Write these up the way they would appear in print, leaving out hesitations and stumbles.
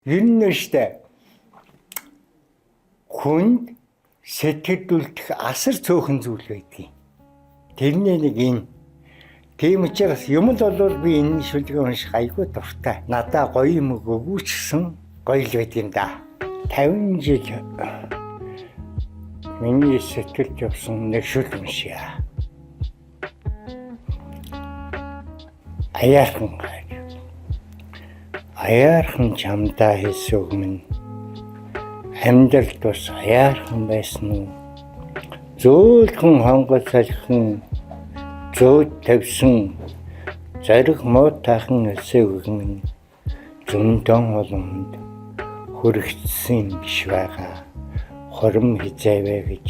Ер нь штэ хүнд сэтгэлдүүлэх асар цөөхөн зүйл байдгийг. Тэрний нэг энэ. Тийм учраас юм л бол би энэ шүлгээ унших айгүй дуртай. Надаа гоё юм өгөөгүй ч гэсэн гоё л байд юм да. 50 жил миний сэтгэлд явсан нэг шүлэг уншия. Аяархан чамдаа хэлсөг минь амьдралд бас аяархан байсан уу? Зөөлхөн хонгол салхин зөөд тавьсан зариг муутайхан эсээг минь зөндөн олонд хүрэгдсэн биш байгаа. Хором хизээвэ гэж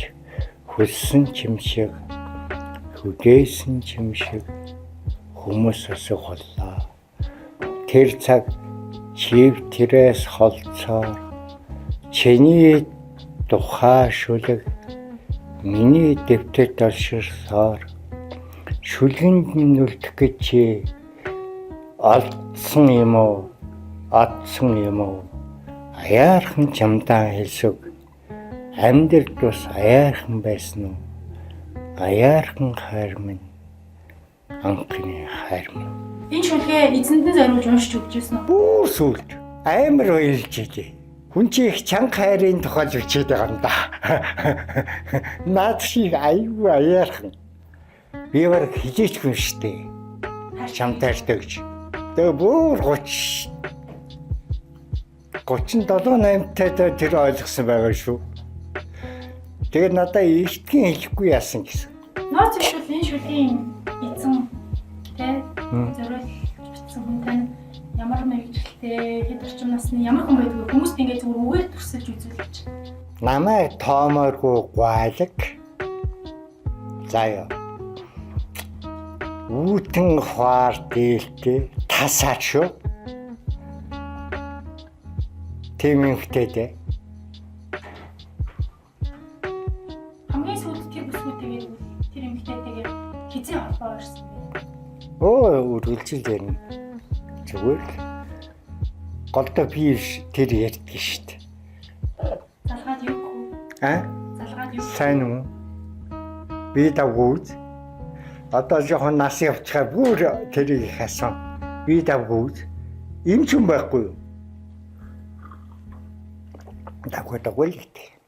хүссэн чим шиг хүдээсэн чим шиг хүмүүс асуух боллоо. Тэр цаг чив тэрээс холцоор чиний тухай шүлэг миний дэвтэд олширсоор шүлгэнд минь үлдэх гэж чи алдсан юм уу атсан юм уу аяархан чамдаа хэлсэг амьдралд бас аяархан байсан уу аяархан хайр минь анхны хайр минь. Энэ шүлгээ эзэнтэн зориулж уншиж өгч байсан уу? Бүр сүлд амар ойлж ижээ. Хүн чи их чанга хайрын тухай бичээд байгаа юм да. Наад шиг аюу аяархан. Би баг хижээч хүн штэ. Чамтайртай гэж. Тэгээ бүр 37-8 тэр ойлгосон байгаа шүү. Тэгээ надаа ихтгэн хэлэхгүй яасан гэсэн. Нууц шүл энэ шүлгийн эзэн тэ зориулж бичсэн хүн тань ямар мэрэгчлээ хэд орчим насны ямар хүн байдгийг хүмүүст ингээд зүгээр үгээр төрсөлж үзүүлж. Намайг тоомооргүй гуайлаг. Заяа. Үүтэн хваар дээлтэй тасаач шүү. Тийм юмхтэй дээ. Хамгийн сүүлд тэр бүсгүйтэйгээ тэр эмэгтэйтэйгээ хизээ холбоо орсон бэ? Үргэлжил ярина. Зүгээр л. Голдоо би тэр ярьдаг штт. Залгаад юу хөө? Залгаад юу? Сайн уу? Би давгүйз. Одоо жоохон нас явчихаар бүр тэрийг хасан. Би давгүйз. Им ч юм байхгүй юу? Давгүй л гэдэг.